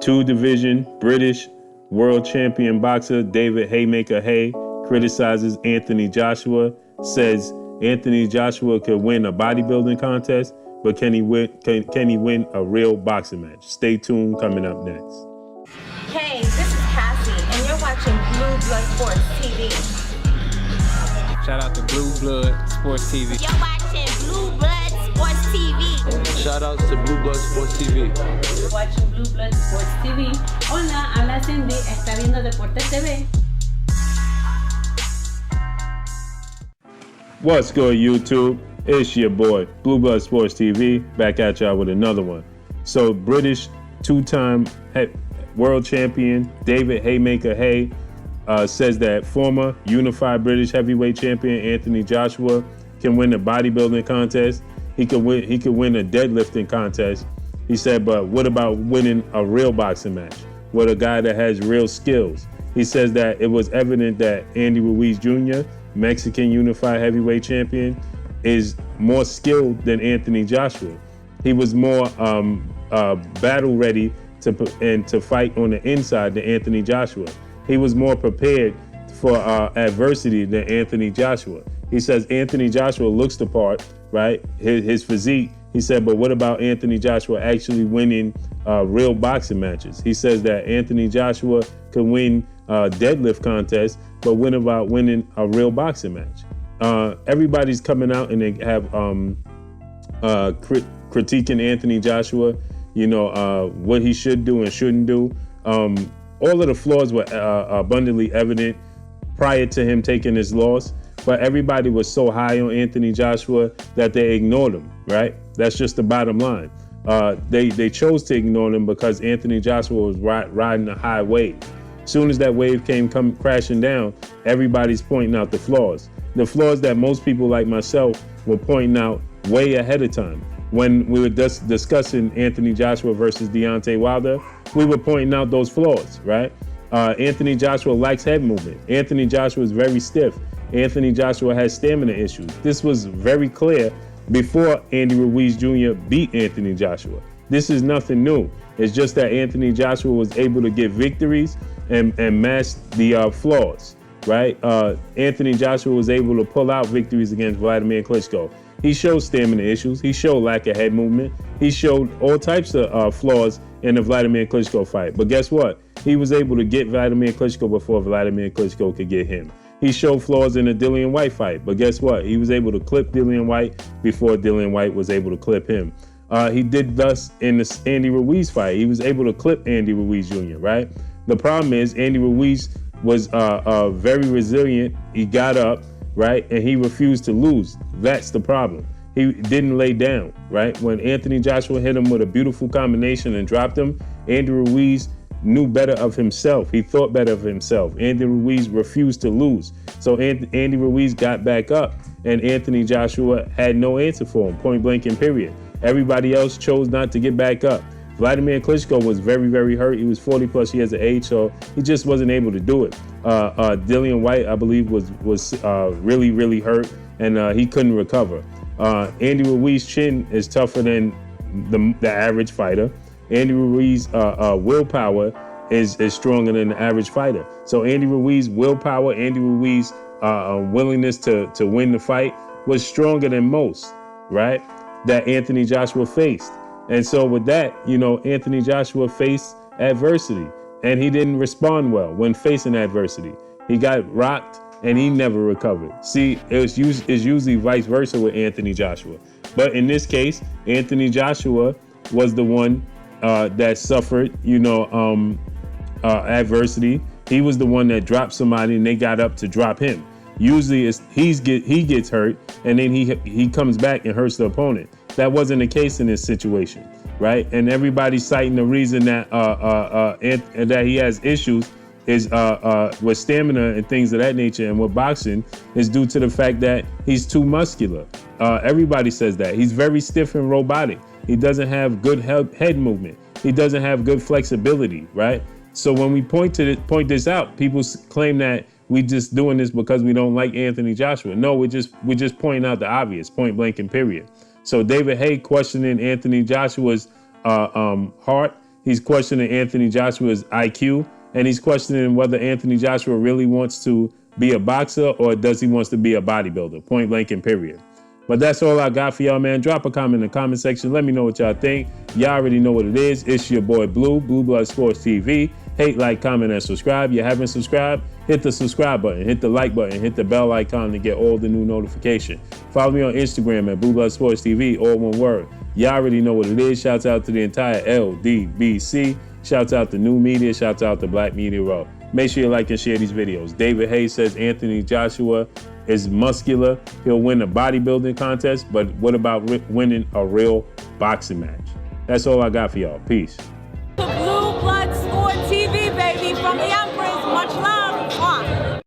Two-division British world champion boxer David "Hayemaker" Haye criticizes Anthony Joshua, says Anthony Joshua could win a bodybuilding contest, but can he win a real boxing match? Stay tuned, coming up next. Hey, this is Cassie, and you're watching Blue Blood Sports TV. Shout out to Blue Blood Sports TV. You're watching Blue Blood Sports TV. Shout outs to Blue Blood Sports TV. You're watching Blue Blood Sports TV. Hola, habla Cindy, está viendo Deportes TV. What's good, YouTube? It's your boy, Blue Blood Sports TV, back at y'all with another one. So, British two-time world champion David "Hayemaker" Haye says that former unified British heavyweight champion Anthony Joshua can win a bodybuilding contest. He could win a deadlifting contest. He said, but what about winning a real boxing match with a guy that has real skills? He says that it was evident that Andy Ruiz Jr., Mexican unified heavyweight champion, is more skilled than Anthony Joshua. He was more battle ready to fight on the inside than Anthony Joshua. He was more prepared for adversity than Anthony Joshua. He says Anthony Joshua looks the part, right? His physique. He said, but what about Anthony Joshua actually winning real boxing matches? He says that Anthony Joshua can win deadlift contests, but what about winning a real boxing match? Everybody's coming out and they have critiquing Anthony Joshua, what he should do and shouldn't do. All of the flaws were abundantly evident prior to him taking his loss, but everybody was so high on Anthony Joshua that they ignored him, right? That's just the bottom line. They chose to ignore him because Anthony Joshua was riding a high wave. As soon as that wave come crashing down, everybody's pointing out the flaws that most people like myself were pointing out way ahead of time. When we were discussing Anthony Joshua versus Deontay Wilder, we were pointing out those flaws, right? Anthony Joshua lacks head movement. Anthony Joshua is very stiff. Anthony Joshua has stamina issues. This was very clear before Andy Ruiz Jr. beat Anthony Joshua. This is nothing new. It's just that Anthony Joshua was able to get victories and mask the flaws, right? Anthony Joshua was able to pull out victories against Vladimir Klitschko. He showed stamina issues. He showed lack of head movement. He showed all types of flaws in the Vladimir Klitschko fight. But guess what? He was able to get Vladimir Klitschko before Vladimir Klitschko could get him. He showed flaws in the Dillian Whyte fight. But guess what? He was able to clip Dillian Whyte before Dillian Whyte was able to clip him. He did thus in the Andy Ruiz fight. He was able to clip Andy Ruiz Jr., right? The problem is Andy Ruiz was very resilient. He got up, right? And he refused to lose. That's the problem. He didn't lay down, right? When Anthony Joshua hit him with a beautiful combination and dropped him, Andy Ruiz knew better of himself. He thought better of himself. Andy Ruiz refused to lose. So Andy Ruiz got back up, and Anthony Joshua had no answer for him, point blank and period. Everybody else chose not to get back up. Vladimir Klitschko was very, very hurt. He was 40 plus years of age, so he just wasn't able to do it. Dillian Whyte, I believe, was really, really hurt, and he couldn't recover. Andy Ruiz's chin is tougher than the average fighter. Andy Ruiz's willpower is stronger than the average fighter. So Andy Ruiz's willpower, Andy Ruiz's willingness to win the fight was stronger than most, right? That Anthony Joshua faced. And so with that, Anthony Joshua faced adversity, and he didn't respond well when facing adversity. He got rocked and he never recovered. See, it's usually vice versa with Anthony Joshua. But in this case, Anthony Joshua was the one that suffered, adversity. He was the one that dropped somebody and they got up to drop him. Usually he gets hurt and then he comes back and hurts the opponent. That wasn't the case in this situation, right? And everybody's citing the reason that that he has issues is with stamina and things of that nature, and with boxing is due to the fact that he's too muscular. Everybody says that. He's very stiff and robotic. He doesn't have good head movement. He doesn't have good flexibility, right? So when we point this out, people claim that we just doing this because we don't like Anthony Joshua. No, we're just pointing out the obvious, point blank and period. So David Haye questioning Anthony Joshua's heart He's questioning Anthony Joshua's IQ, and he's questioning whether Anthony Joshua really wants to be a boxer or does he wants to be a bodybuilder, point blank and period. But that's all I got for y'all, man. Drop a comment in the comment section. Let me know what y'all think. Y'all already know what it is. It's your boy Blue Blood Sports TV. Hate, like, comment, and subscribe. You haven't subscribed? Hit the subscribe button, hit the like button, hit the bell icon to get all the new notifications. Follow me on Instagram at Blue Blood Sports TV, all one word. Y'all already know what it is. Shouts out to the entire LDBC. Shouts out to New Media. Shouts out to Black Media Row. Make sure you like and share these videos. David Haye says Anthony Joshua is muscular. He'll win a bodybuilding contest, but what about winning a real boxing match? That's all I got for y'all. Peace.